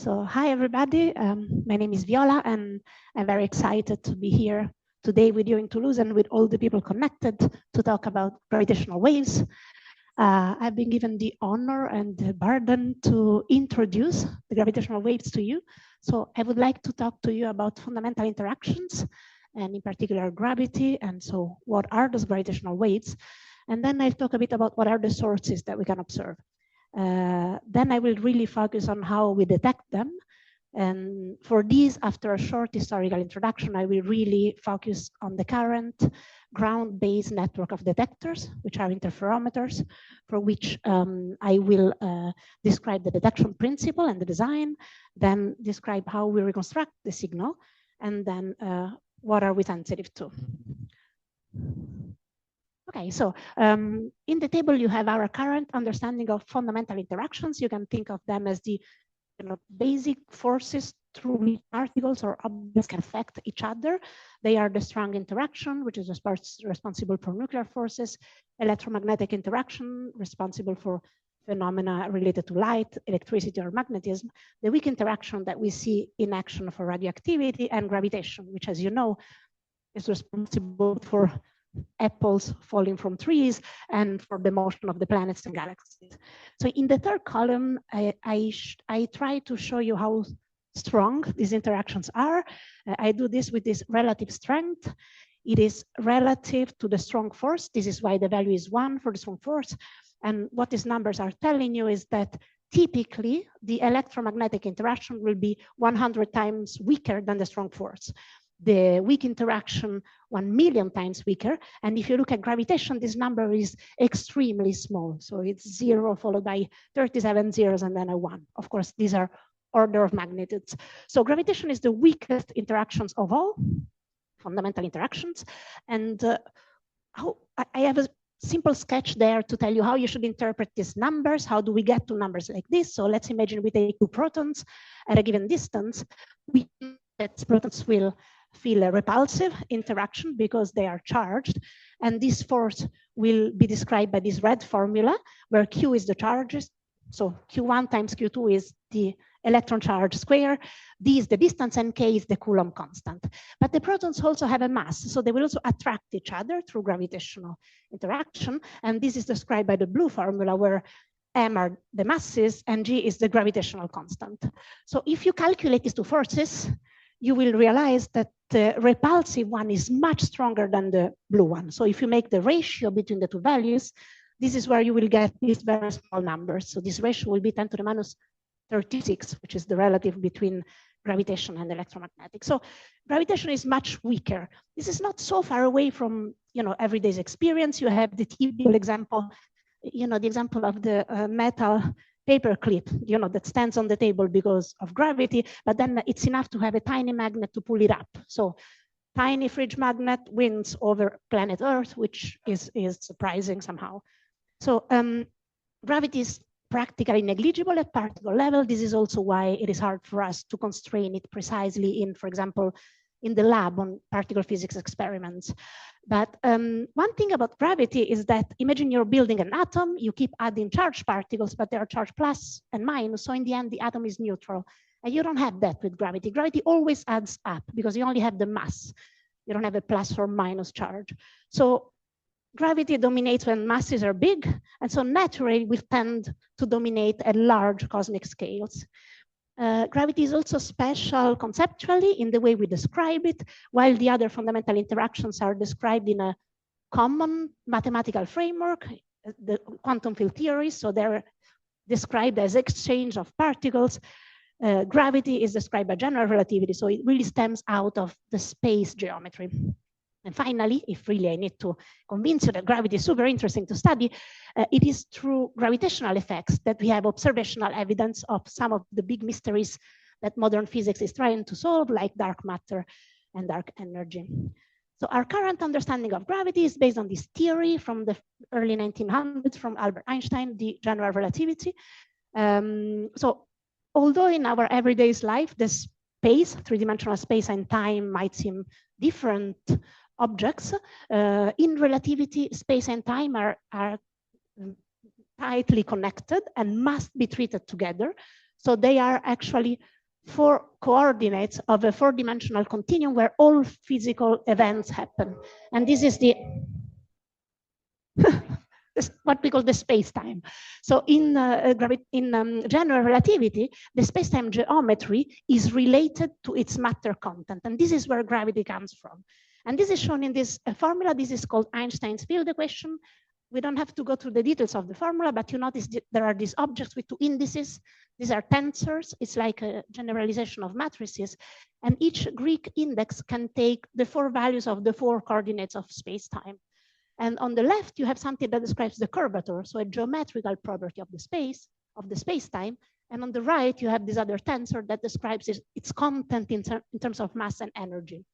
So hi, everybody. My name is Viola, and I'm very excited to be here today with you in Toulouse and with all the people connected to talk about gravitational waves. I've been given the honor and the burden to introduce the gravitational waves to you. So I would like to talk to you about fundamental interactions, and in particular gravity. And so what are those gravitational waves? And then I'll talk a bit about what are the sources that we can observe. Then I will really focus on how we detect them. And for these, after a short historical introduction, I will really focus on the current ground-based network of detectors, which are interferometers, for which I will describe the detection principle and the design, then describe how we reconstruct the signal, and then what are we sensitive to. Okay, so in the table, you have our current understanding of fundamental interactions. You can think of them as the basic forces through which particles or objects can affect each other. They are the strong interaction, which is responsible for nuclear forces, electromagnetic interaction, responsible for phenomena related to light, electricity, or magnetism, the weak interaction that we see in action for radioactivity, and gravitation, which, as you know, is responsible for apples falling from trees and for the motion of the planets and galaxies. So in the third column, I try to show you how strong these interactions are. I do this with this relative strength. It is relative to the strong force. This is why the value is 1 for the strong force. And what these numbers are telling you is that typically the electromagnetic interaction will be 100 times weaker than the strong force. The weak interaction 1 million times weaker. And if you look at gravitation, this number is extremely small. So it's 0 followed by 37 zeros and then a 1. Of course, these are order of magnitudes. So gravitation is the weakest interactions of all fundamental interactions. And I have a simple sketch there to tell you how you should interpret these numbers. How do we get to numbers like this? So let's imagine we take 2 protons at a given distance. We know that protons will feel a repulsive interaction because they are charged. And this force will be described by this red formula where Q is the charges. So Q1 times Q2 is the electron charge square. D is the distance and K is the Coulomb constant. But the protons also have a mass. So they will also attract each other through gravitational interaction. And this is described by the blue formula where M are the masses and G is the gravitational constant. So if you calculate these 2 forces, you will realize that the repulsive one is much stronger than the blue one. So if you make the ratio between the 2 values, this is where you will get these very small numbers. So this ratio will be 10 to the minus 36, which is the relative between gravitation and electromagnetic. So gravitation is much weaker. This is not so far away from everyday's experience. You have the typical example, the example of the metal paper clip, that stands on the table because of gravity, but then it's enough to have a tiny magnet to pull it up. So tiny fridge magnet wins over planet Earth, which is surprising somehow. So gravity is practically negligible at particle level. This is also why it is hard for us to constrain it precisely in, for example, in the lab on particle physics experiments. But one thing about gravity is that imagine you're building an atom, you keep adding charged particles, but they are charged plus and minus. So in the end, the atom is neutral. And you don't have that with gravity. Gravity always adds up because you only have the mass. You don't have a plus or minus charge. So gravity dominates when masses are big. And so naturally, we tend to dominate at large cosmic scales. Gravity is also special conceptually in the way we describe it, while the other fundamental interactions are described in a common mathematical framework, the quantum field theory. So they're described as exchange of particles. Gravity is described by general relativity. So it really stems out of the space geometry. And finally, if really I need to convince you that gravity is super interesting to study, it is through gravitational effects that we have observational evidence of some of the big mysteries that modern physics is trying to solve, like dark matter and dark energy. So our current understanding of gravity is based on this theory from the early 1900s from Albert Einstein, the general relativity. So although in our everyday life, the space, 3-dimensional space and time might seem different objects, in relativity, space and time are tightly connected and must be treated together. So they are actually 4 coordinates of a 4-dimensional continuum where all physical events happen. And this is the what we call the space-time. So in general relativity, the space-time geometry is related to its matter content. And this is where gravity comes from. And this is shown in this formula. This is called Einstein's field equation. We don't have to go through the details of the formula, but you notice there are these objects with 2 indices. These are tensors. It's like a generalization of matrices. And each Greek index can take the 4 values of the 4 coordinates of space-time. And on the left, you have something that describes the curvature, so a geometrical property of the space-time. And on the right, you have this other tensor that describes its content in terms of mass and energy.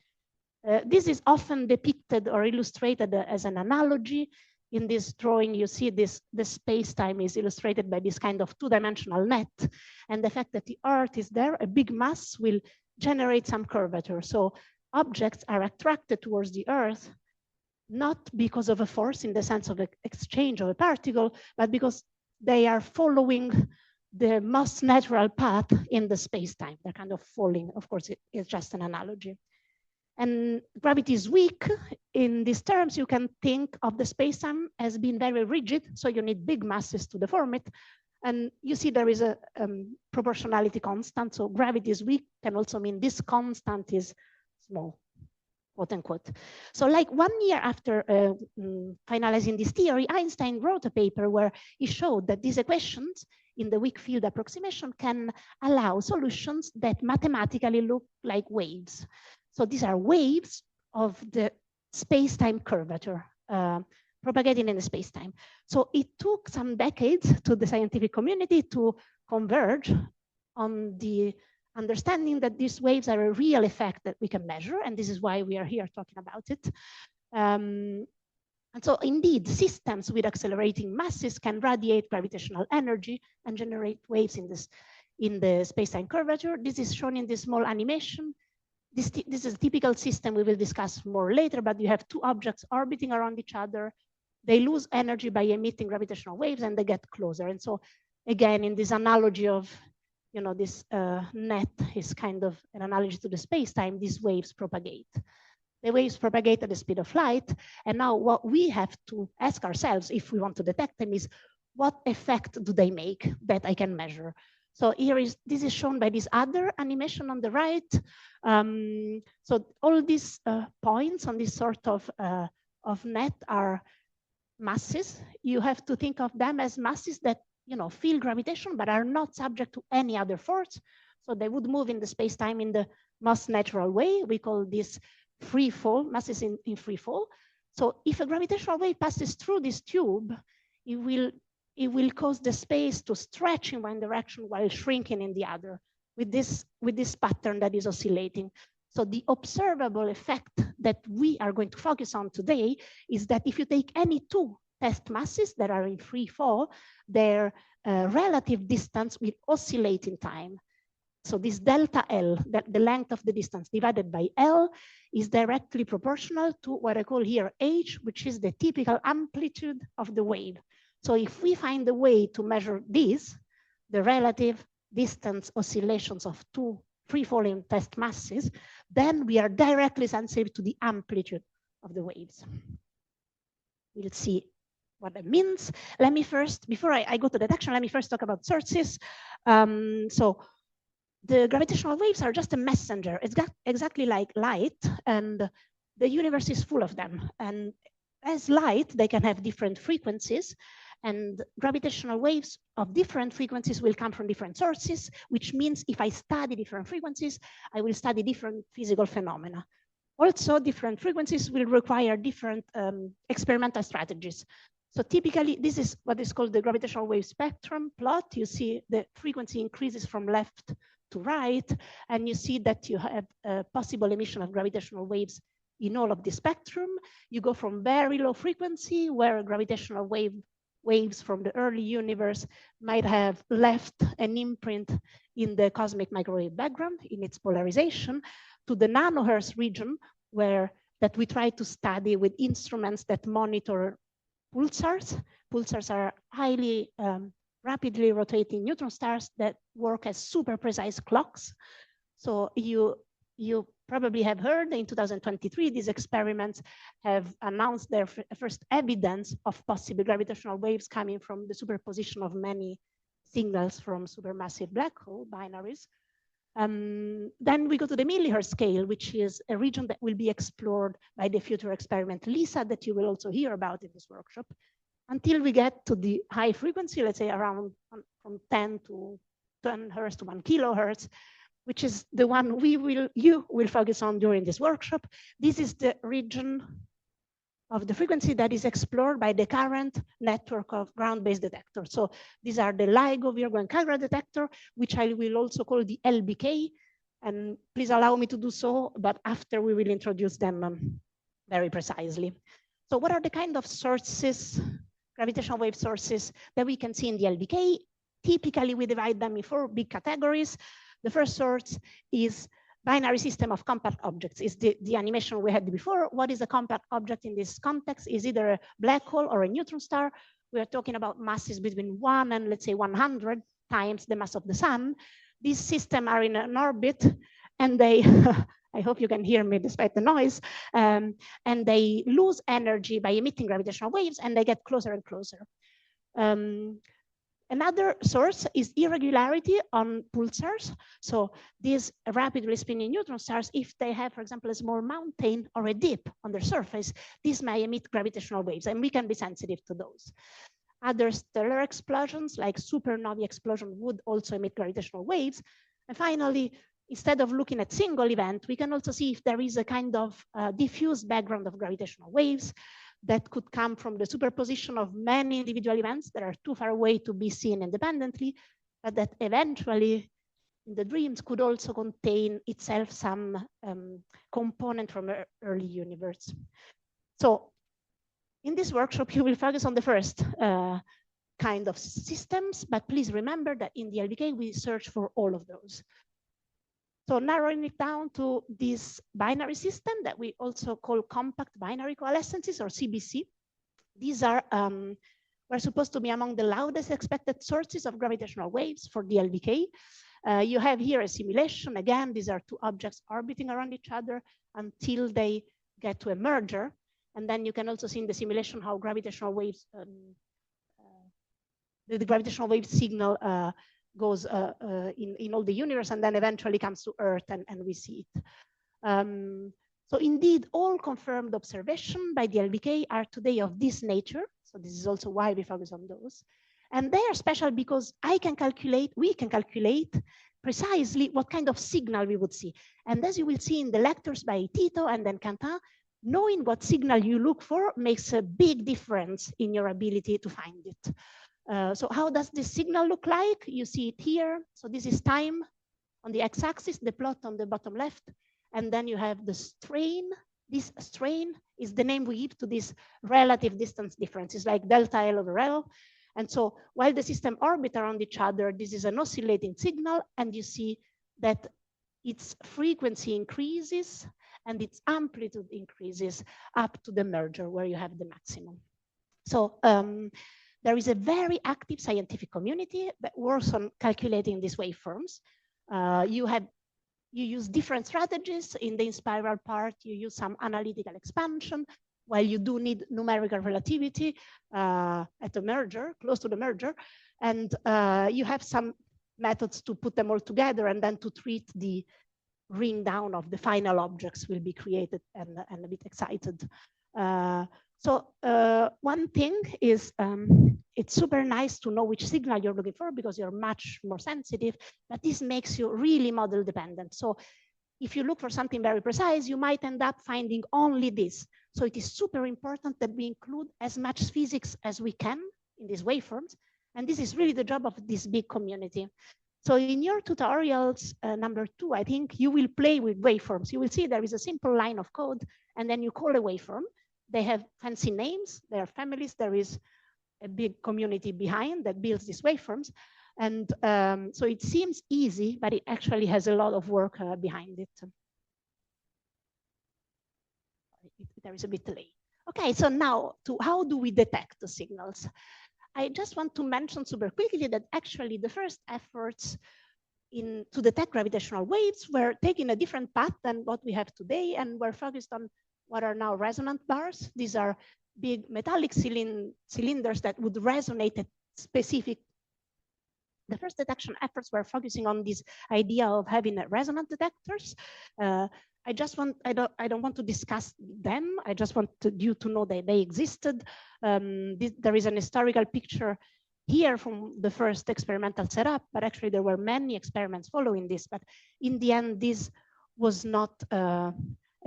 This is often depicted or illustrated as an analogy. In this drawing, you see the space-time is illustrated by this kind of 2-dimensional net. And the fact that the Earth is there, a big mass will generate some curvature. So objects are attracted towards the Earth, not because of a force in the sense of an exchange of a particle, but because they are following the most natural path in the space-time. They're kind of falling. Of course, it's just an analogy. And gravity is weak. In these terms, you can think of the space-time as being very rigid, so you need big masses to deform it. And you see there is a proportionality constant, so gravity is weak can also mean this constant is small, quote unquote. So like 1 year after finalizing this theory, Einstein wrote a paper where he showed that these equations in the weak field approximation can allow solutions that mathematically look like waves. So these are waves of the space-time curvature propagating in the space-time. So it took some decades to the scientific community to converge on the understanding that these waves are a real effect that we can measure, and this is why we are here talking about it. And so indeed, systems with accelerating masses can radiate gravitational energy and generate waves in the space-time curvature. This is shown in this small animation. This is a typical system we will discuss more later, but you have 2 objects orbiting around each other. They lose energy by emitting gravitational waves and they get closer. And so again, in this analogy of, you know, this net is kind of an analogy to the space-time, these waves propagate. The waves propagate at the speed of light. And now what we have to ask ourselves if we want to detect them is, what effect do they make that I can measure? So this is shown by this other animation on the right. So all these points on this sort of net are masses. You have to think of them as masses that, you know, feel gravitation but are not subject to any other force. So they would move in the space-time in the most natural way. We call this free fall, masses in free fall. So if a gravitational wave passes through this tube, it will cause the space to stretch in one direction while shrinking in the other with this pattern that is oscillating. So the observable effect that we are going to focus on today is that if you take any 2 test masses that are in free fall, their relative distance will oscillate in time. So this delta L, the length of the distance divided by L, is directly proportional to what I call here H, which is the typical amplitude of the wave. So if we find a way to measure this, the relative distance oscillations of 2 free-falling test masses, then we are directly sensitive to the amplitude of the waves. We'll see what that means. Let me first, before I go to detection, let me first talk about sources. So the gravitational waves are just a messenger. It's exactly like light, and the universe is full of them. And as light, they can have different frequencies, and gravitational waves of different frequencies will come from different sources, which means if I study different frequencies, I will study different physical phenomena. Also, different frequencies will require different experimental strategies. So typically, this is what is called the gravitational wave spectrum plot. You see the frequency increases from left to right, and you see that you have a possible emission of gravitational waves in all of the spectrum. You go from very low frequency, where gravitational waves from the early universe might have left an imprint in the cosmic microwave background in its polarization, to the nanohertz region, that we try to study with instruments that monitor pulsars. Pulsars are highly rapidly rotating neutron stars that work as super precise clocks. So you probably have heard in 2023, these experiments have announced their first evidence of possible gravitational waves coming from the superposition of many signals from supermassive black hole binaries. Then we go to the millihertz scale, which is a region that will be explored by the future experiment LISA that you will also hear about in this workshop, until we get to the high frequency, let's say around from 10 to 10 hertz to 1 kilohertz, which is the one you will focus on during this workshop. This is the region of the frequency that is explored by the current network of ground-based detectors. So these are the LIGO, Virgo, and Cagra detector, which I will also call the LBK. And please allow me to do so, but after we will introduce them very precisely. So what are the kind of sources, gravitational wave sources that we can see in the LBK? Typically, we divide them in 4 big categories. The first source is binary system of compact objects, is the animation we had before. What is a compact object in this context? Is either a black hole or a neutron star. We are talking about masses between 1 and let's say 100 times the mass of the sun. These systems are in an orbit and they, I hope you can hear me despite the noise, and they lose energy by emitting gravitational waves and they get closer and closer. Another source is irregularity on pulsars. So these rapidly spinning neutron stars, if they have, for example, a small mountain or a dip on their surface, these may emit gravitational waves, and we can be sensitive to those. Other stellar explosions, like supernovae explosion, would also emit gravitational waves. And finally, instead of looking at single event, we can also see if there is a kind of diffuse background of gravitational waves that could come from the superposition of many individual events that are too far away to be seen independently, but that eventually in the dreams could also contain itself some component from an early universe. So in this workshop, you will focus on the first kind of systems, but please remember that in the LBK, we search for all of those. So narrowing it down to this binary system that we also call compact binary coalescences, or CBC. These are were supposed to be among the loudest expected sources of gravitational waves for the LBK. You have here a simulation. Again, these are 2 objects orbiting around each other until they get to a merger. And then you can also see in the simulation how gravitational waves, the gravitational wave signal goes in all the universe and then eventually comes to Earth and we see it. So indeed, all confirmed observations by the LBK are today of this nature. So this is also why we focus on those. And they are special because we can calculate precisely what kind of signal we would see. And as you will see in the lectures by Tito and then Quentin, knowing what signal you look for makes a big difference in your ability to find it. So how does this signal look like? You see it here. So this is time on the x-axis, the plot on the bottom left. And then you have the strain. This strain is the name we give to this relative distance difference. It's like delta L over L. And so while the system orbit around each other, this is an oscillating signal. And you see that its frequency increases and its amplitude increases up to the merger where you have the maximum. So there is a very active scientific community that works on calculating these waveforms. You use different strategies. In the spiral part, you use some analytical expansion, while you do need numerical relativity at the merger, close to the merger. And you have some methods to put them all together and then to treat the ring down of the final objects will be created and a bit excited. So one thing is it's super nice to know which signal you're looking for because you're much more sensitive, but this makes you really model dependent. So if you look for something very precise, you might end up finding only this. So it is super important that we include as much physics as we can in these waveforms. And this is really the job of this big community. So in your tutorials, number 2, I think you will play with waveforms. You will see there is a simple line of code, and then you call a waveform. They have fancy names, there are families, there is a big community behind that builds these waveforms. And so it seems easy, but it actually has a lot of work behind it. There is a bit delay. Okay, so now to how do we detect the signals? I just want to mention super quickly that actually the first efforts to detect gravitational waves were taking a different path than what we have today, and were focused on what are now resonant bars. These are big metallic cylinders that would resonate at specific. The first detection efforts were focusing on this idea of having resonant detectors. I don't want to discuss them. I just want you to know that they existed. There is an historical picture here from the first experimental setup, but actually there were many experiments following this. But in the end, this was not a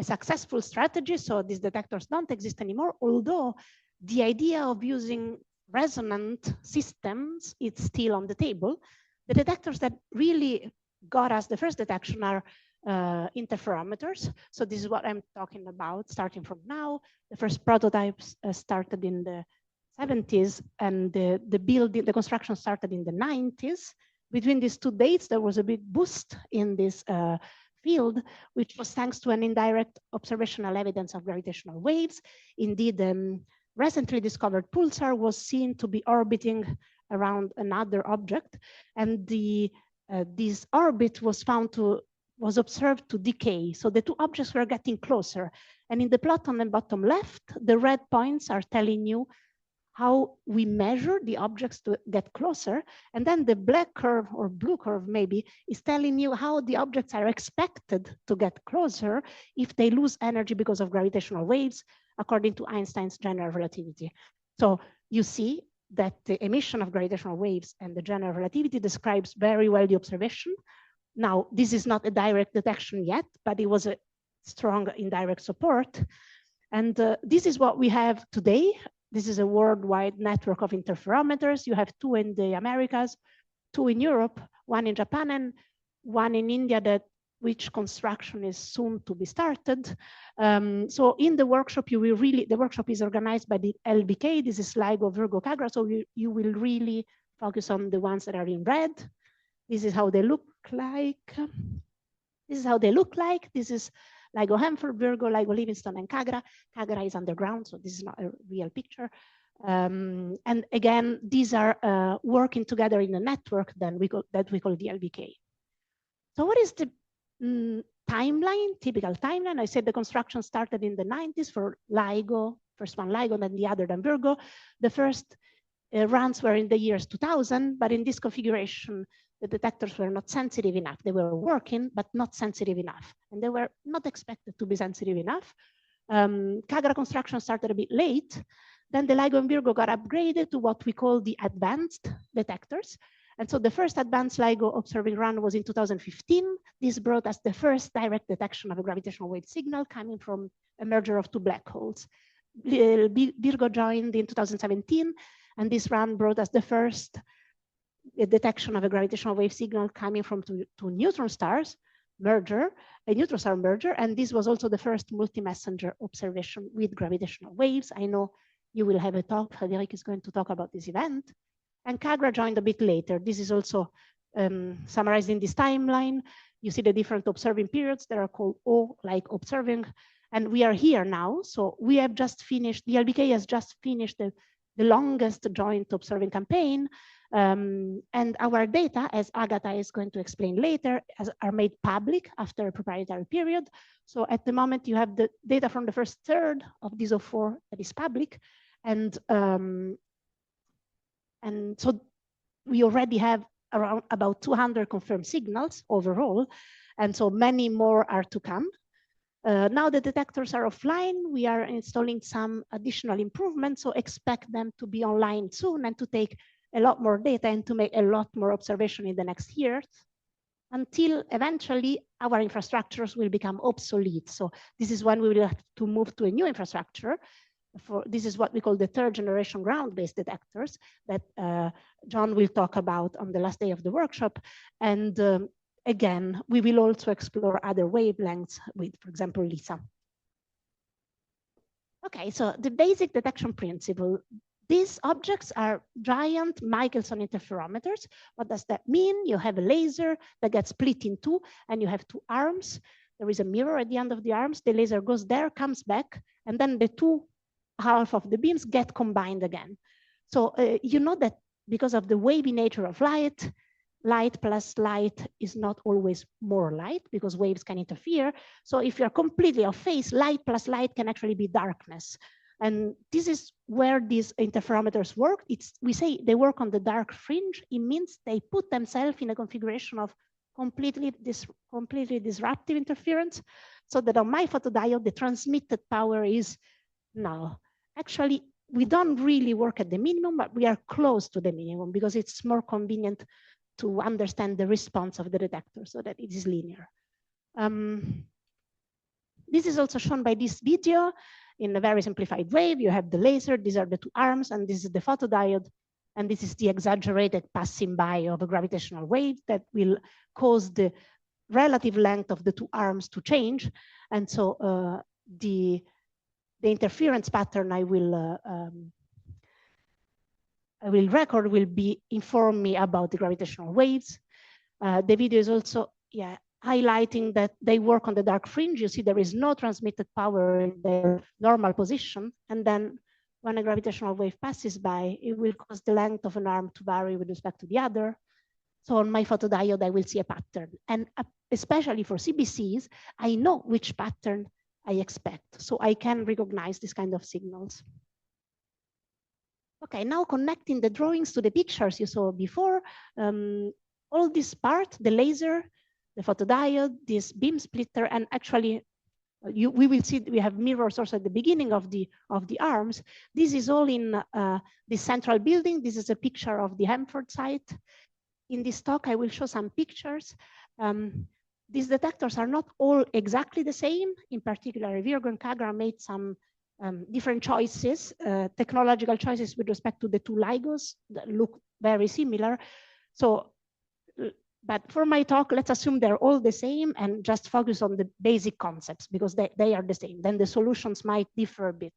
successful strategy. So these detectors don't exist anymore, although the idea of using resonant systems, it's still on the table. The detectors that really got us the first detection are interferometers. So this is what I'm talking about, starting from now. The first prototypes started in the 70s, and the construction started in the 90s. Between these two dates, there was a big boost in this field, which was thanks to an indirect observational evidence of gravitational waves. Indeed, recently discovered pulsar was seen to be orbiting around another object, and this orbit was observed to decay. So the two objects were getting closer. And in the plot on the bottom left, the red points are telling you how we measure the objects to get closer. And then the black curve, or blue curve maybe, is telling you how the objects are expected to get closer if they lose energy because of gravitational waves, according to Einstein's general relativity. So you see that the emission of gravitational waves and the general relativity describes very well the observation. Now, this is not a direct detection yet, but it was a strong indirect support. And this is what we have today. This is a worldwide network of interferometers. You have 2 in the Americas, 2 in Europe, 1 in Japan, and 1 in India, which construction is soon to be started. So in the workshop, the workshop is organized by the LBK. This is LIGO, Virgo, Cagra. So you will really focus on the ones that are in red. This is how they look like. This is how they look like. This is LIGO Hanford, Virgo, LIGO Livingston, and Cagra. Cagra is underground, so this is not a real picture. And again, these are working together in a network that we call the LBK. So what is the timeline, typical timeline? I said the construction started in the 90s for LIGO, first one LIGO, then the other than Virgo. The first runs were in the years 2000, but in this configuration, the detectors were not sensitive enough. They were working, but not sensitive enough. And they were not expected to be sensitive enough. Cagra construction started a bit late. Then the LIGO and Virgo got upgraded to what we call the advanced detectors. And so the first advanced LIGO observing run was in 2015. This brought us the first direct detection of a gravitational wave signal coming from a merger of 2 black holes. Virgo joined in 2017, and this run brought us the first detection of a gravitational wave signal coming from two neutron stars merger, a neutron star merger, and this was also the first multi-messenger observation with gravitational waves. I know you will have a talk. Frédéric is going to talk about this event. And Cagra joined a bit later. This is also summarized in this timeline. You see the different observing periods that are called O, like observing. And we are here now. So we have just finished, the LBK has just finished the longest joint observing campaign. And our data, as Agatha is going to explain later, are made public after a proprietary period. So at the moment, you have the data from the first third of this 04 that is public. And so we already have around about 200 confirmed signals overall. And so many more are to come. Now the detectors are offline. We are installing some additional improvements. So expect them to be online soon and to take a lot more data and to make a lot more observation in the next years, until eventually our infrastructures will become obsolete. So this is when we will have to move to a new infrastructure. This is what we call the 3rd generation ground-based detectors that John will talk about on the last day of the workshop. And again, we will also explore other wavelengths with, for example, LISA. Okay, so the basic detection principle. These objects are giant Michelson interferometers. What does that mean? You have a laser that gets split in 2, and you have 2 arms. There is a mirror at the end of the arms. The laser goes there, comes back, and then the 2 halves of the beams get combined again. So you know that because of the wavy nature of light, light plus light is not always more light because waves can interfere. So if you're completely off phase, light plus light can actually be darkness. And this is where these interferometers work. We say they work on the dark fringe. It means they put themselves in a configuration of completely disruptive interference, so that on my photodiode, the transmitted power is null. Actually, we don't really work at the minimum, but we are close to the minimum because it's more convenient to understand the response of the detector so that it is linear. This is also shown by this video in a very simplified way. You have the laser, these are the two arms, and this is the photodiode. And this is the exaggerated passing by of a gravitational wave that will cause the relative length of the two arms to change. And so the interference pattern I will record will inform me about the gravitational waves. The video is also highlighting that they work on the dark fringe. You see there is no transmitted power in their normal position. And then when a gravitational wave passes by, it will cause the length of an arm to vary with respect to the other. So on my photodiode, I will see a pattern. And especially for CBCs, I know which pattern I expect. So I can recognize this kind of signals. Okay, now connecting the drawings to the pictures you saw before, all this part, the laser, the photodiode, this beam splitter, and actually we will see we have mirrors also at the beginning of the arms. This is all in the central building. This is a picture of the Hanford site. In this talk, I will show some pictures. These detectors are not all exactly the same. In particular, Virgo and Kagra made some different choices, technological choices with respect to the two LIGOs that look very similar. So, but for my talk, let's assume they're all the same and just focus on the basic concepts because they are the same. Then the solutions might differ a bit.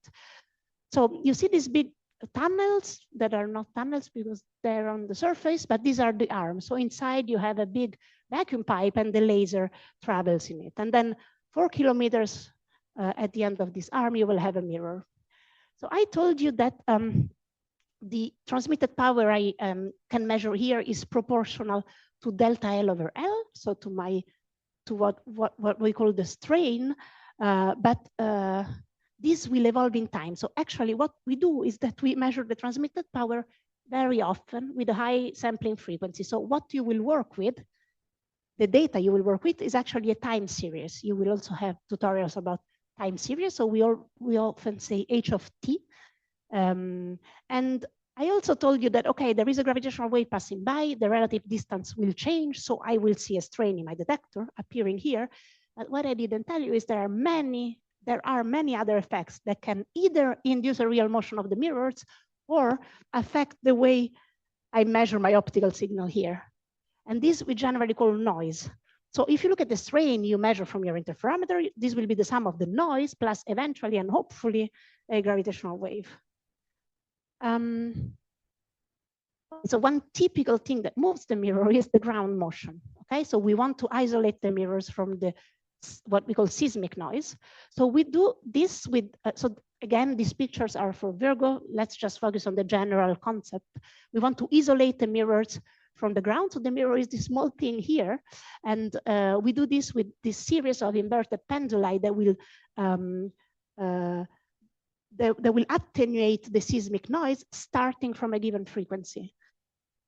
So you see these big tunnels that are not tunnels because they're on the surface, but these are the arms. So inside you have a big vacuum pipe and the laser travels in it. And then 4 kilometers at the end of this arm, you will have a mirror. So I told you that the transmitted power I can measure here is proportional to delta L over L, so to what we call the strain, but this will evolve in time. So actually what we do is that we measure the transmitted power very often with a high sampling frequency. So what you will work with, the data you will work with is actually a time series. You will also have tutorials about time series. So we often say h of t. And I also told you that, okay, there is a gravitational wave passing by, the relative distance will change, so I will see a strain in my detector appearing here. But what I didn't tell you is there are many other effects that can either induce a real motion of the mirrors or affect the way I measure my optical signal here. And this we generally call noise. So if you look at the strain you measure from your interferometer, this will be the sum of the noise plus eventually and hopefully a gravitational wave. So one typical thing that moves the mirror is the ground motion. Okay, so we want to isolate the mirrors from the what we call seismic noise. So we do this with, so again, these pictures are for Virgo. Let's just focus on the general concept. We want to isolate the mirrors from the ground. So the mirror is this small thing here. And we do this with this series of inverted penduli that will attenuate the seismic noise starting from a given frequency.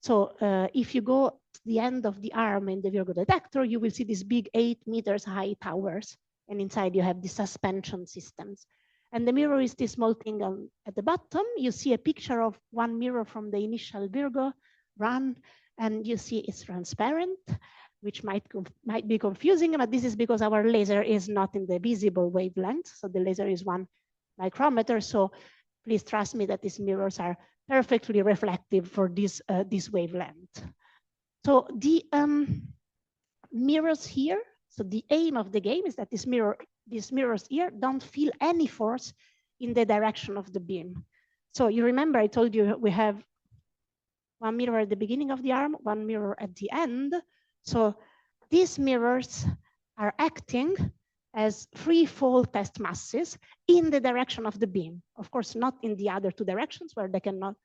So if you go to the end of the arm in the Virgo detector, you will see these big 8 meters high towers. And inside you have the suspension systems. And the mirror is this small thing at the bottom. You see a picture of one mirror from the initial Virgo run, and you see it's transparent, which might be confusing, but this is because our laser is not in the visible wavelength. So the laser is 1 micrometer. So please trust me that these mirrors are perfectly reflective for this wavelength. So the mirrors here, so the aim of the game is that these mirrors here don't feel any force in the direction of the beam. So you remember I told you we have 1 mirror at the beginning of the arm, 1 mirror at the end. So these mirrors are acting as free fall test masses in the direction of the beam. Of course, not in the other 2 directions where they cannot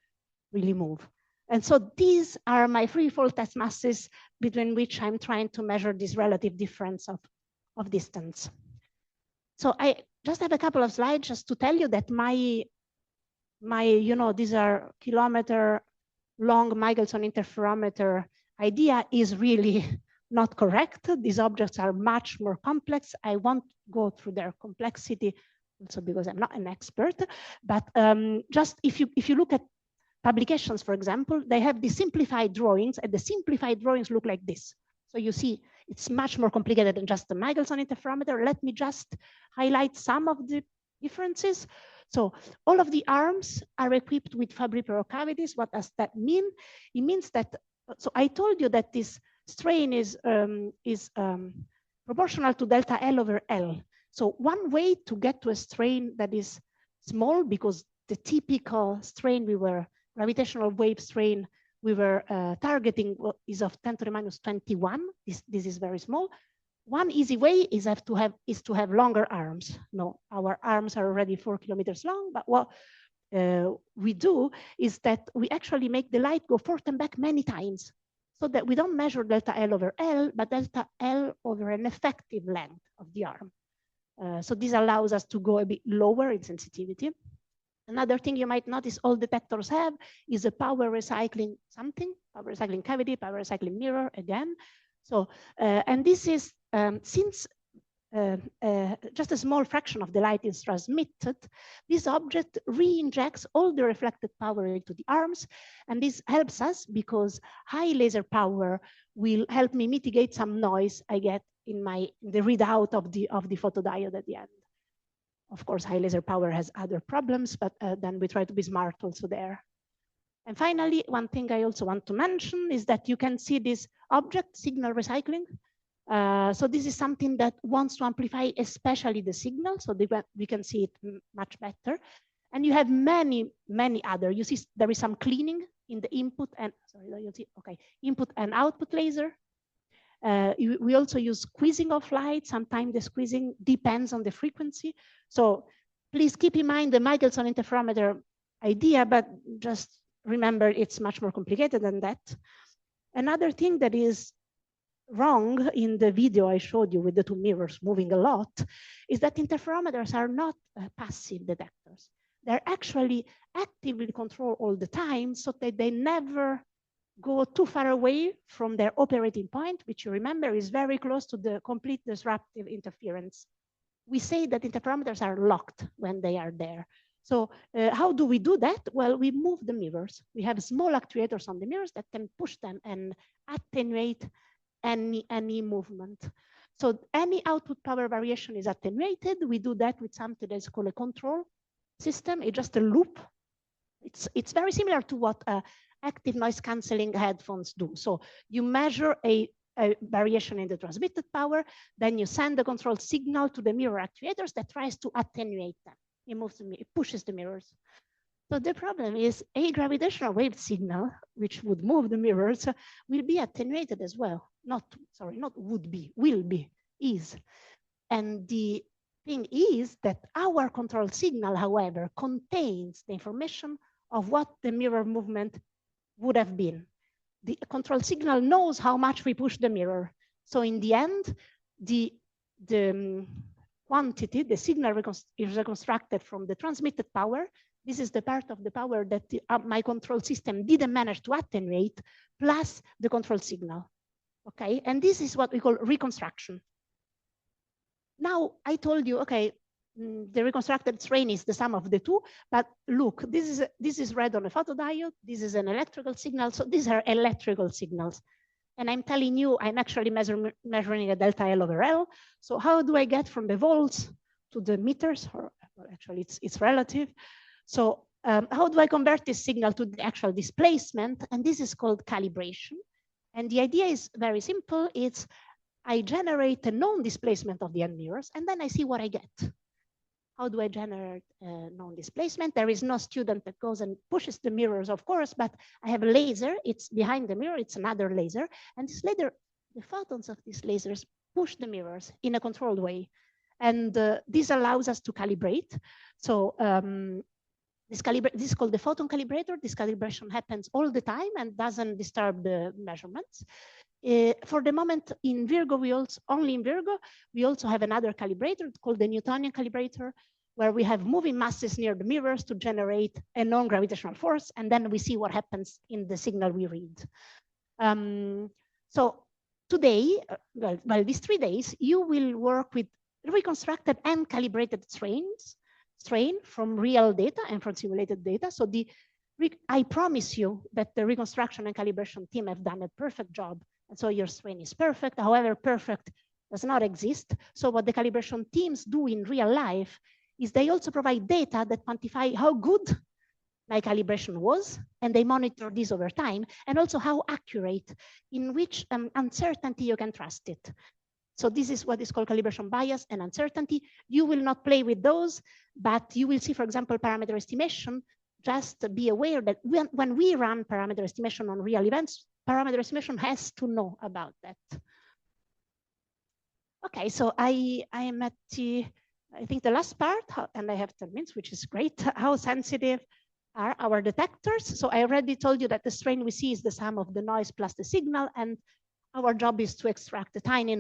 really move. And so these are my free fall test masses between which I'm trying to measure this relative difference of distance. So I just have a couple of slides just to tell you that my these are kilometer long Michelson interferometer idea is really not correct. These objects are much more complex. I won't go through their complexity, also because I'm not an expert. But just if you look at publications, for example, they have the simplified drawings, and the simplified drawings look like this. So you see, it's much more complicated than just the Michelson interferometer. Let me just highlight some of the differences. So all of the arms are equipped with Fabry-Perot cavities. What does that mean? It means that, so I told you that this strain is proportional to delta L over L. So one way to get to a strain that is small, because the typical strain gravitational wave strain we were targeting is of 10 to the minus 21. This is very small. One easy way is to have longer arms. No, our arms are already 4 kilometers long, but what we do is that we actually make the light go forth and back many times, so that we don't measure delta L over L, but delta L over an effective length of the arm. So this allows us to go a bit lower in sensitivity. Another thing you might notice all detectors have is a power recycling power recycling cavity, power recycling mirror again. So, and this is, since just a small fraction of the light is transmitted, this object re-injects all the reflected power into the arms. And this helps us because high laser power will help me mitigate some noise I get in the readout of the photodiode at the end. Of course, high laser power has other problems, but then we try to be smart also there. And finally, one thing I also want to mention is that you can see this object signal recycling. So this is something that wants to amplify especially the signal, so we can see it much better. And you have many other. You see there is some cleaning in the input and, sorry, you see, okay, input and output laser. We also use squeezing of light. Sometimes the squeezing depends on the frequency. So please keep in mind the Michelson interferometer idea, but just remember it's much more complicated than that. Another thing that is wrong in the video I showed you with the two mirrors moving a lot is that interferometers are not passive detectors. They're actually actively controlled all the time so that they never go too far away from their operating point, which you remember is very close to the complete disruptive interference. We say that interferometers are locked when they are there. So how do we do that? Well, we move the mirrors. We have small actuators on the mirrors that can push them and attenuate any movement. So any output power variation is attenuated. We do that with something that's called a control system. It's just a loop. It's very similar to what active noise canceling headphones do. So you measure a variation in the transmitted power, then you send the control signal to the mirror actuators that tries to attenuate them. It pushes the mirrors. So the problem is a gravitational wave signal, which would move the mirrors, will be attenuated as well. Not would be, will be, is. And the thing is that our control signal, however, contains the information of what the mirror movement would have been. The control signal knows how much we push the mirror. So in the end, the quantity, the signal is reconstructed from the transmitted power. This is the part of the power that my control system didn't manage to attenuate, plus the control signal. Okay, and this is what we call reconstruction. Now I told you, okay, the reconstructed strain is the sum of the two, but look, this is read on a photodiode, this is an electrical signal, so these are electrical signals. And I'm telling you, I'm actually measuring a delta L over L. So how do I get from the volts to the meters? Or well, actually, it's relative. So how do I convert this signal to the actual displacement? And this is called calibration. And the idea is very simple. It's I generate a known displacement of the end mirrors, and then I see what I get. How do I generate a known displacement? There is no student that goes and pushes the mirrors, of course, but I have a laser. It's behind the mirror. It's another laser. And this laser, the photons of these lasers push the mirrors in a controlled way. And this allows us to calibrate. So This is called the photon calibrator. This calibration happens all the time and doesn't disturb the measurements. For the moment in Virgo, only in Virgo, we also have another calibrator called the Newtonian calibrator, where we have moving masses near the mirrors to generate a non-gravitational force, and then we see what happens in the signal we read. So today, well, these 3 days, you will work with reconstructed and calibrated strain from real data and from simulated data. So I promise you that the reconstruction and calibration team have done a perfect job. And so your strain is perfect. However, perfect does not exist. So what the calibration teams do in real life is they also provide data that quantify how good my calibration was, and they monitor this over time, and also how accurate, in which uncertainty you can trust it. So this is what is called calibration bias and uncertainty. You will not play with those, but you will see, for example, parameter estimation. Just be aware that when we run parameter estimation on real events, parameter estimation has to know about that. Okay, so I am at I think the last part, and I have 10 minutes, which is great. How sensitive are our detectors? So I already told you that the strain we see is the sum of the noise plus the signal, and our job is to extract a tiny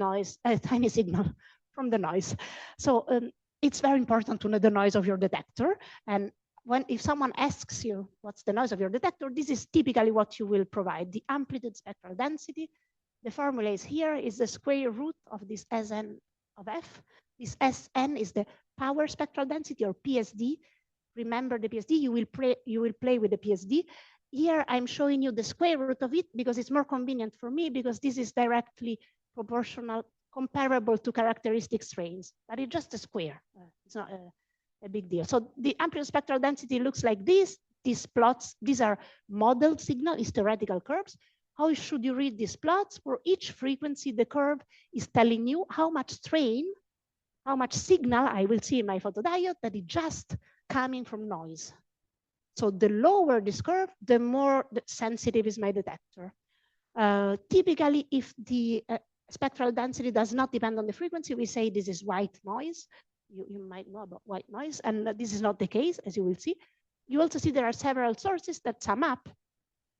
signal from the noise. So it's very important to know the noise of your detector. And if someone asks you what's the noise of your detector, this is typically what you will provide: the amplitude spectral density. The formula is here, is the square root of this Sn of f. This Sn is the power spectral density, or PSD. Remember the PSD, you will play with the PSD. Here I'm showing you the square root of it because it's more convenient for me, because this is directly proportional, comparable to characteristic strains, but it's just a square. It's not a big deal. So the amplitude spectral density looks like this. These plots, these are modeled signal, is theoretical curves. How should you read these plots? For each frequency, the curve is telling you how much strain, how much signal I will see in my photodiode that is just coming from noise. So the lower this curve, the more sensitive is my detector. Typically, if the spectral density does not depend on the frequency, we say this is white noise. You might know about white noise, and this is not the case, as you will see. You also see there are several sources that sum up.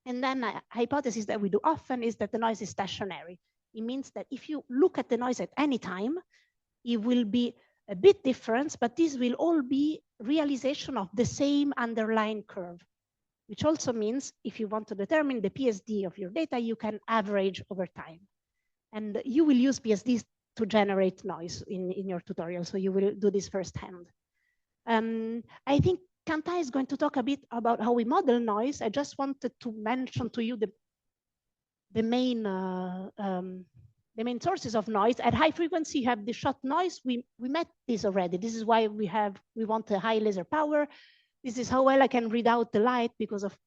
And then a hypothesis that we do often is that the noise is stationary. It means that if you look at the noise at any time, it will be a bit different, but this will all be realization of the same underlying curve, which also means if you want to determine the PSD of your data, you can average over time. And you will use PSDs to generate noise in your tutorial, so you will do this firsthand. I think Kanta is going to talk a bit about how we model noise. I just wanted to mention to you the main sources of noise. At high frequency, you have the shot noise. We met this already. This is why we want a high laser power. This is how well I can read out the light because of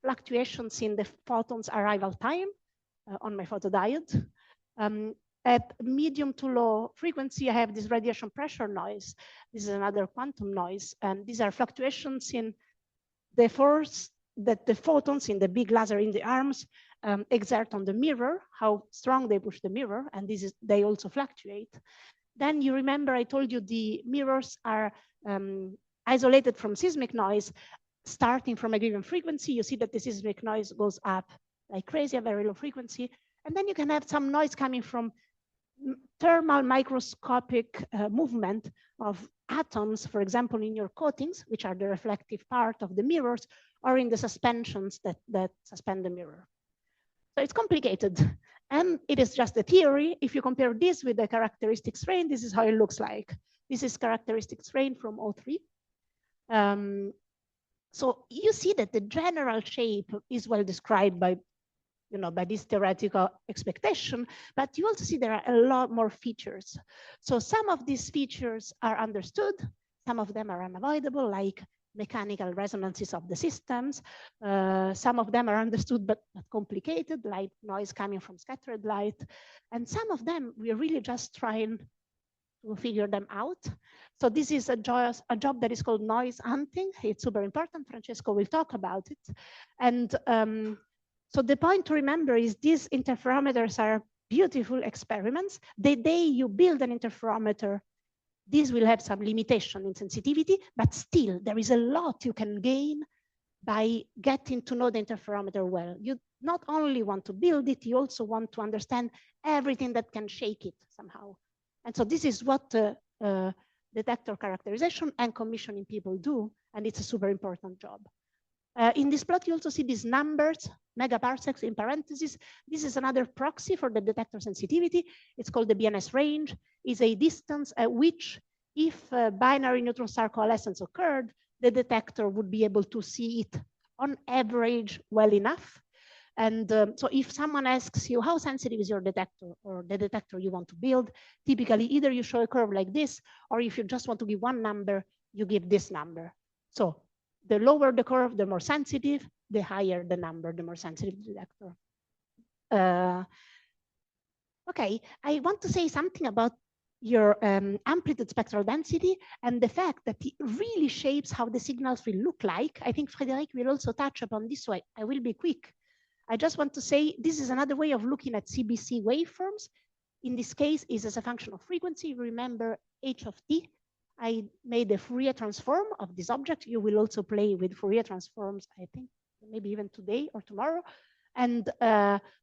fluctuations in the photon's arrival time on my photodiode. At medium to low frequency, I have this radiation pressure noise. This is another quantum noise. And these are fluctuations in the force that the photons in the big laser in the arms exert on the mirror, how strong they push the mirror, and they also fluctuate. Then you remember I told you the mirrors are isolated from seismic noise, starting from a given frequency. You see that the seismic noise goes up like crazy, a very low frequency. And then you can have some noise coming from thermal microscopic movement of atoms, for example, in your coatings, which are the reflective part of the mirrors, or in the suspensions that suspend the mirror. So it's complicated, and it is just a theory. If you compare this with the characteristic strain, this is how it looks like. This is characteristic strain from O3. So you see that the general shape is well described by this theoretical expectation, but you also see there are a lot more features. So some of these features are understood, some of them are unavoidable, like mechanical resonances of the systems. Some of them are understood but complicated, like noise coming from scattered light. And some of them, we're really just trying to figure them out. So this is a job that is called noise hunting. It's super important. Francesco will talk about it. And so the point to remember is these interferometers are beautiful experiments. The day you build an interferometer, This will have some limitation in sensitivity, but still there is a lot you can gain by getting to know the interferometer well. You not only want to build it, you also want to understand everything that can shake it somehow. And so this is what detector characterization and commissioning people do, and it's a super important job. In this plot, you also see these numbers, megaparsecs in parentheses. This is another proxy for the detector sensitivity. It's called the BNS range. It's a distance at which, if binary neutron star coalescence occurred, the detector would be able to see it on average well enough. And so if someone asks you, how sensitive is your detector or the detector you want to build, typically either you show a curve like this, or if you just want to give one number, you give this number. So the lower the curve, the more sensitive, the higher the number, the more sensitive the detector. Okay, I want to say something about your amplitude spectral density and the fact that it really shapes how the signals will look like. I think Frédéric will also touch upon this, so I will be quick. I just want to say this is another way of looking at CBC waveforms. In this case, is as a function of frequency. Remember h of t. I made a Fourier transform of this object. You will also play with Fourier transforms, I think, maybe even today or tomorrow. And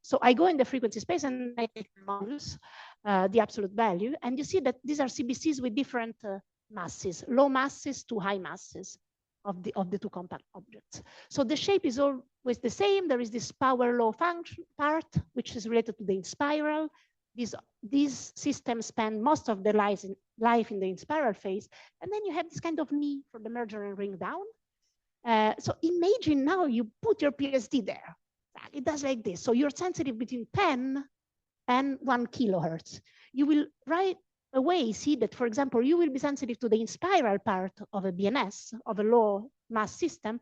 so I go in the frequency space and I take modulus, the absolute value. And you see that these are CBCs with different masses, low masses to high masses of the two compact objects. So the shape is always the same. There is this power law function part, which is related to the inspiral. These systems spend most of their life in the inspiral phase. And then you have this kind of knee for the merger and ring down. So imagine now you put your PSD there. It does like this. So you're sensitive between 10 and 1 kilohertz. You will right away see that, for example, you will be sensitive to the inspiral part of a BNS, of a low mass system,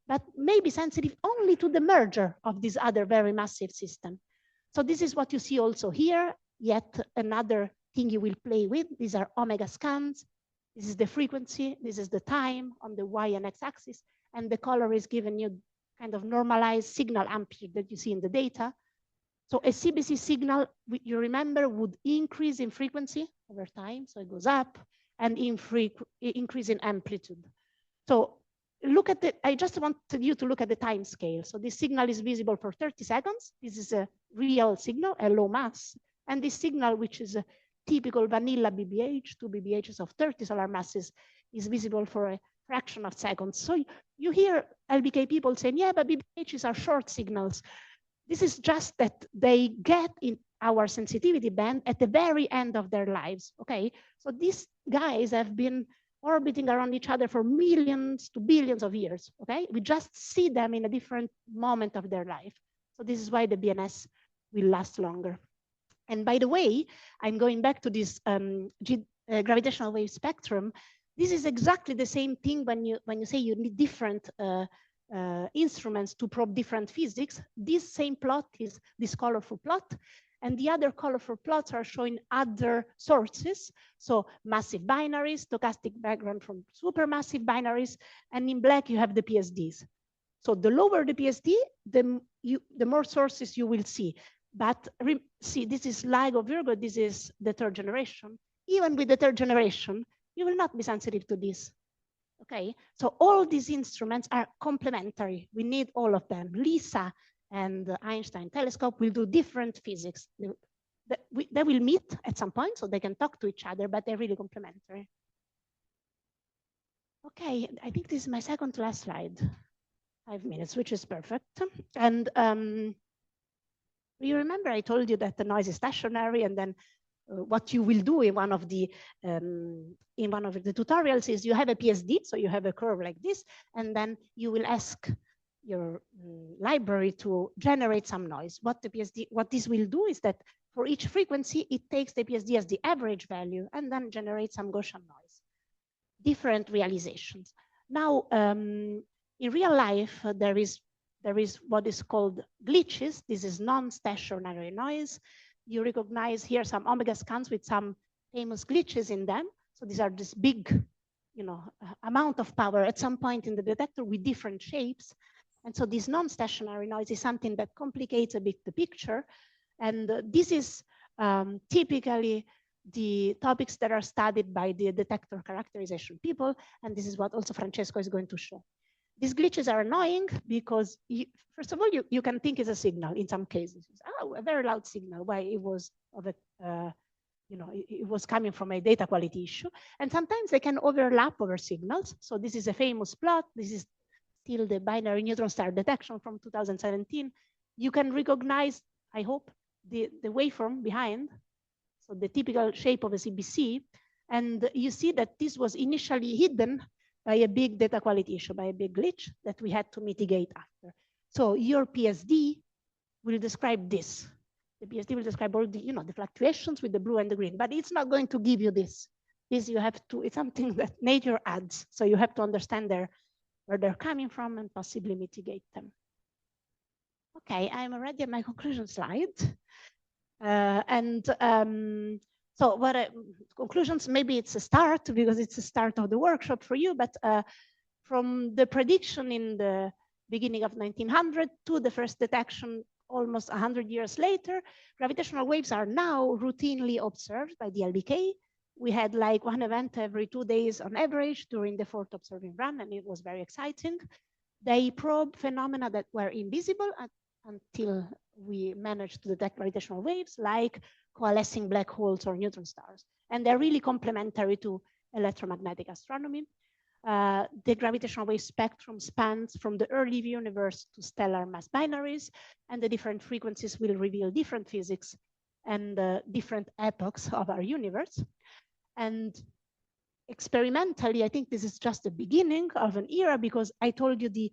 but maybe sensitive only to the merger of this other very massive system. So this is what you see also here, yet another thing you will play with. These are omega scans. This is the frequency. This is the time on the Y and X axis. And the color is giving you kind of normalized signal amplitude that you see in the data. So a CBC signal, you remember, would increase in frequency over time. So it goes up and increase in amplitude. So look at I just wanted you to look at the time scale. So this signal is visible for 30 seconds. This is a real signal, a low mass. And this signal, which is a typical vanilla BBH, 2 BBHs of 30 solar masses, is visible for a fraction of seconds. So you hear LBK people saying, yeah, but BBHs are short signals. This is just that they get in our sensitivity band at the very end of their lives, okay? So these guys have been orbiting around each other for millions to billions of years, okay? We just see them in a different moment of their life. So this is why the BNS will last longer. And by the way, I'm going back to this gravitational wave spectrum. This is exactly the same thing when you say you need different instruments to probe different physics. This same plot is this colorful plot, and the other colorful plots are showing other sources. So massive binaries, stochastic background from supermassive binaries, and in black you have the PSDs. So the lower the PSD, the more sources you will see. But see, this is LIGO Virgo, this is the third generation. Even with the third generation, you will not be sensitive to this. Okay, so all these instruments are complementary. We need all of them. LISA and the Einstein telescope will do different physics. They will meet at some point, so they can talk to each other, but they're really complementary. Okay, I think this is my second to last slide. 5 minutes, which is perfect. And you remember I told you that the noise is stationary, and then what you will do in one of the tutorials is you have a PSD, so you have a curve like this, and then you will ask your library to generate some noise. What this will do is that for each frequency, it takes the PSD as the average value and then generates some Gaussian noise. Different realizations. Now, in real life, there is what is called glitches. This is non-stationary noise. You recognize here some omega scans with some famous glitches in them. So these are this big, amount of power at some point in the detector with different shapes. And so this non-stationary noise is something that complicates a bit the picture. And this is typically the topics that are studied by the detector characterization people. And this is what also Francesco is going to show. These glitches are annoying because, first of all, you can think it's a signal in some cases. Oh, a very loud signal. Why it was of a, it was coming from a data quality issue. And sometimes they can overlap over signals. So this is a famous plot. This is still the binary neutron star detection from 2017. You can recognize, I hope, the waveform behind. So the typical shape of a CBC. And you see that this was initially hidden by a big data quality issue, by a big glitch that we had to mitigate after. So your PSD will describe this. The PSD will describe all the, the fluctuations with the blue and the green, but it's not going to give you this. This you have to, it's something that nature adds. So you have to understand where they're coming from and possibly mitigate them. Okay, I'm already at my conclusion slide. So what conclusions, maybe it's a start because it's a start of the workshop for you, but from the prediction in the beginning of 1900 to the first detection almost 100 years later, gravitational waves are now routinely observed by the LBK. We had like one event every 2 days on average during the fourth observing run, and it was very exciting. They probe phenomena that were invisible until we managed to detect gravitational waves like coalescing black holes or neutron stars. And they're really complementary to electromagnetic astronomy. The gravitational wave spectrum spans from the early universe to stellar mass binaries, and the different frequencies will reveal different physics and different epochs of our universe. And experimentally, I think this is just the beginning of an era because I told you the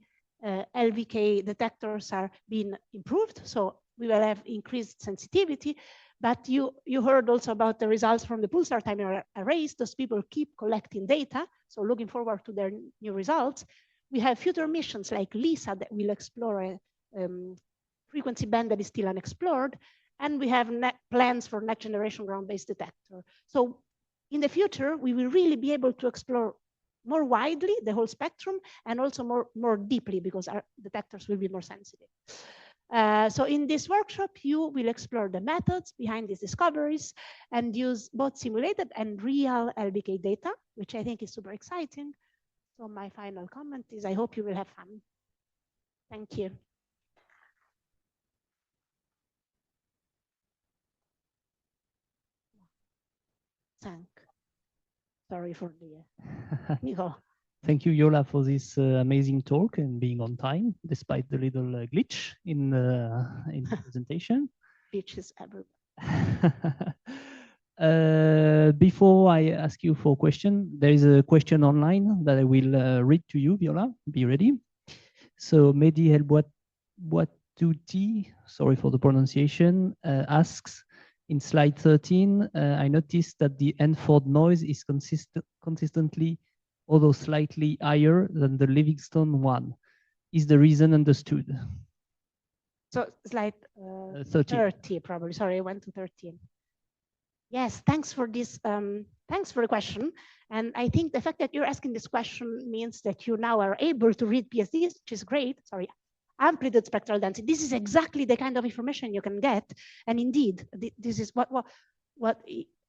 LVK detectors are being improved, so we will have increased sensitivity. But you heard also about the results from the pulsar timing arrays. Those people keep collecting data, so looking forward to their new results. We have future missions like LISA that will explore a frequency band that is still unexplored, and we have plans for next generation ground-based detector. So in the future, we will really be able to explore more widely the whole spectrum and also more deeply because our detectors will be more sensitive. So in this workshop, you will explore the methods behind these discoveries and use both simulated and real LBK data, which I think is super exciting. So my final comment is I hope you will have fun. Thank you. Sorry for the Nico. Thank you, Viola, for this amazing talk and being on time, despite the little glitch in the presentation. Glitches everywhere. Before I ask you for a question, there is a question online that I will read to you, Viola. Be ready. So Mehdi Helbouatuti, sorry for the pronunciation, asks, in slide 13, I noticed that the Hanford noise is consistently, although slightly higher than the Livingston one. Is the reason understood? So slide 30 probably. Sorry, I went to 13. Yes, thanks for this. Thanks for the question. And I think the fact that you're asking this question means that you now are able to read PSDs, which is great. Sorry, amplitude spectral density. This is exactly the kind of information you can get. And indeed, this is what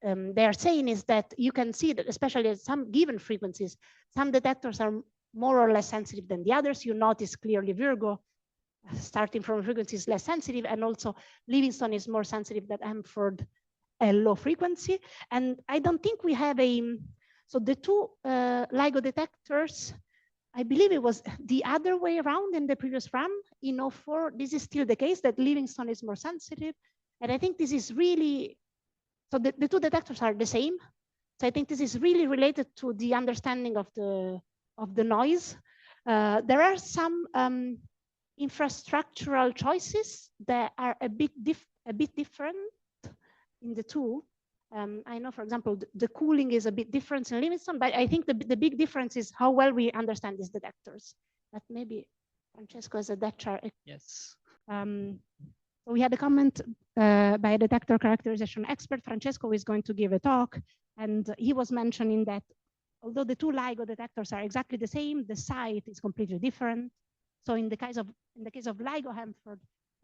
they are saying is that you can see that, especially at some given frequencies, some detectors are more or less sensitive than the others. You notice clearly Virgo, starting from frequencies less sensitive, and also Livingston is more sensitive than Hanford, a low frequency. And I don't think we have so the two LIGO detectors, I believe it was the other way around in the previous run. In 04, this is still the case that Livingston is more sensitive. And I think this is really, so the two detectors are the same. So I think this is really related to the understanding of the noise. There are some infrastructural choices that are a bit different in the two. I know, for example, the cooling is a bit different in Livingston, but I think the big difference is how well we understand these detectors. But maybe Francesco is a detector. Yes. So we had a comment by a detector characterization expert. Francesco is going to give a talk, and he was mentioning that although the two LIGO detectors are exactly the same, the site is completely different. So in the case of LIGO Hanford,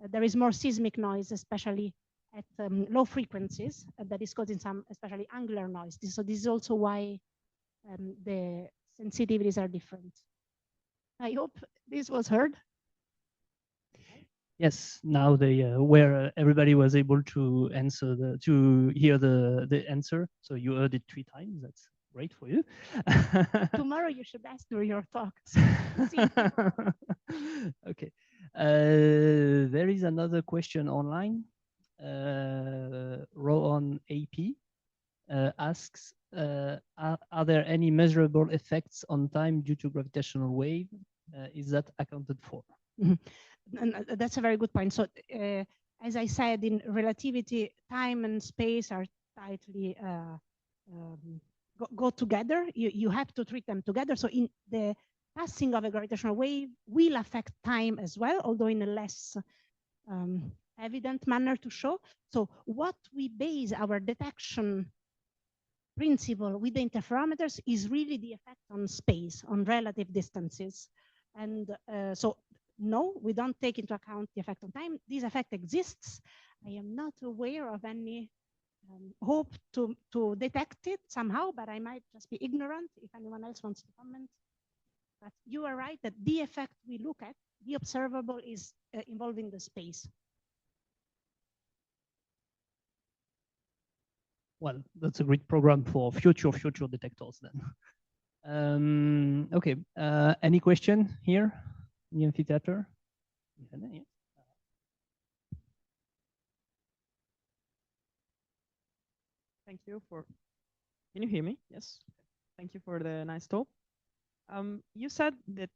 there is more seismic noise, especially at low frequencies that is causing some, especially angular noise. So this is also why the sensitivities are different. I hope this was heard. Yes, now they where everybody was able to answer to hear the answer. So you heard it 3 times. That's great for you. Tomorrow you should ask during your talk. Okay. There is another question online. Rowan AP asks, are there any measurable effects on time due to gravitational wave? Is that accounted for? And that's a very good point. So as I said, in relativity, time and space are tightly go together. You have to treat them together. So in the passing of a gravitational wave will affect time as well, although in a less evident manner to show. So what we base our detection principle with the interferometers is really the effect on space, on relative distances. And so no, we don't take into account the effect on time. This effect exists. I am not aware of any hope to detect it somehow, but I might just be ignorant if anyone else wants to comment. But you are right that the effect we look at, the observable, is involving the space. Well, that's a great program for future detectors then. Okay, any question here in the amphitheater? Thank you for, can you hear me? Yes. Thank you for the nice talk. You said that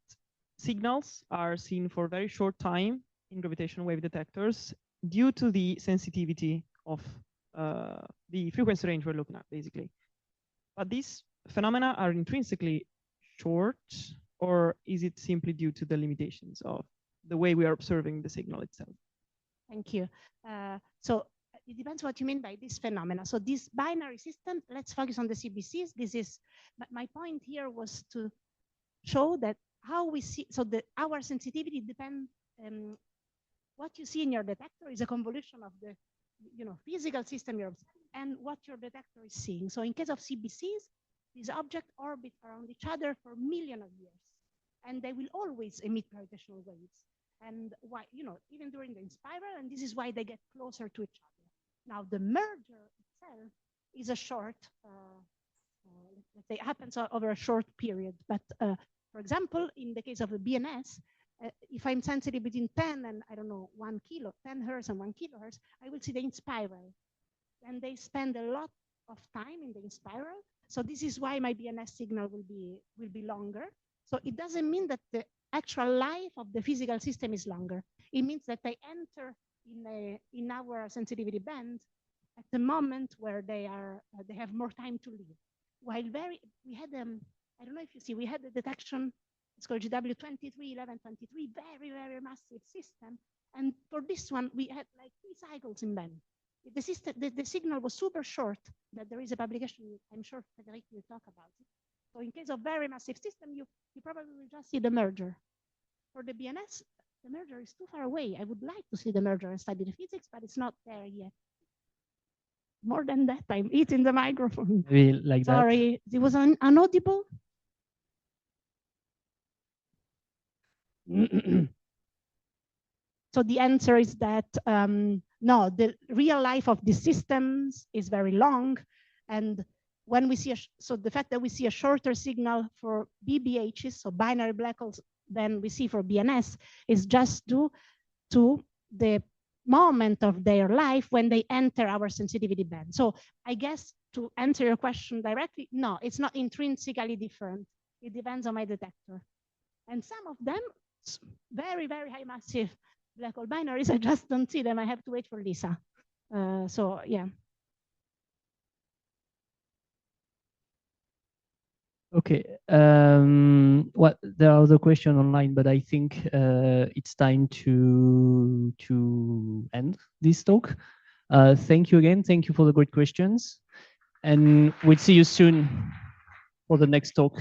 signals are seen for a very short time in gravitational wave detectors due to the sensitivity of the frequency range we're looking at, basically. But these phenomena are intrinsically short, or is it simply due to the limitations of the way we are observing the signal itself? Thank you. So it depends what you mean by this phenomena. So this binary system, let's focus on the CBCs. This is, but my point here was to show that how we see, so that our sensitivity depends, what you see in your detector is a convolution of the physical system you're observing and what your detector is seeing. So in case of CBCs, these objects orbit around each other for millions of years, and they will always emit gravitational waves. And why, even during the spiral, and this is why they get closer to each other. Now, the merger itself is a short, let's say, happens over a short period. But for example, in the case of the BNS, if I'm sensitive between 10 and, I don't know, 1 kilo, 10 hertz and 1 kilohertz, I will see the spiral. And they spend a lot of time in the spiral. So this is why my BNS signal will be longer. So it doesn't mean that the actual life of the physical system is longer. It means that they enter in our sensitivity band at the moment where they have more time to live. While we had I don't know if you see, we had the detection, it's called GW231123, very, very massive system. And for this one, we had like 3 cycles in band. The system, the signal was super short, that there is a publication, I'm sure Frederic will talk about it. So in case of very massive system, you probably will just see the merger. For the BNS, the merger is too far away. I would like to see the merger and study the physics, but it's not there yet. More than that, I'm eating the microphone. Maybe like Sorry, it was inaudible. So the answer is that no, the real life of these systems is very long, and when we see so the fact that we see a shorter signal for BBHs, so binary black holes, than we see for BNS is just due to the moment of their life when they enter our sensitivity band. So I guess to answer your question directly, no, it's not intrinsically different. It depends on my detector. And some of them, very, very high massive black hole binaries, I just don't see them. I have to wait for Lisa. So yeah. Okay. Well, there are other questions online, but I think it's time to end this talk. Thank you again. Thank you for the great questions, and we'll see you soon for the next talk.